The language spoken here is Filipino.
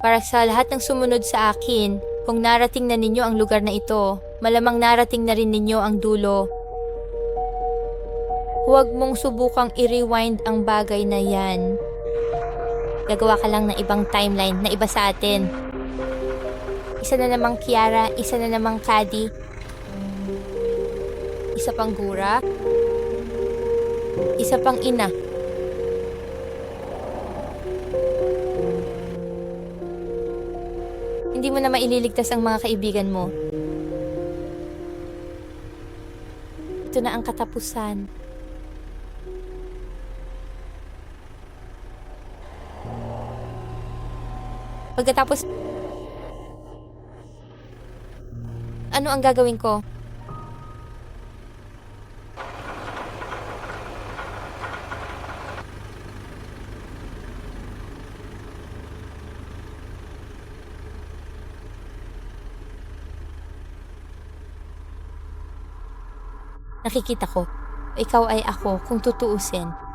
Para sa lahat ng sumunod sa akin, kung narating na ninyo ang lugar na ito, malamang narating na rin ninyo ang dulo. Huwag mong subukang i-rewind ang bagay na yan. Gagawa ka lang ng ibang timeline na iba sa atin. Isa na namang Kiara, isa na namang Caddy. Isa pang Gura. Isa pang Ina. Hindi mo na maililigtas ang mga kaibigan mo. Ito na ang katapusan. Pagkatapos, ano ang gagawin ko? Nakikita ko, ikaw ay ako kung tutuusin.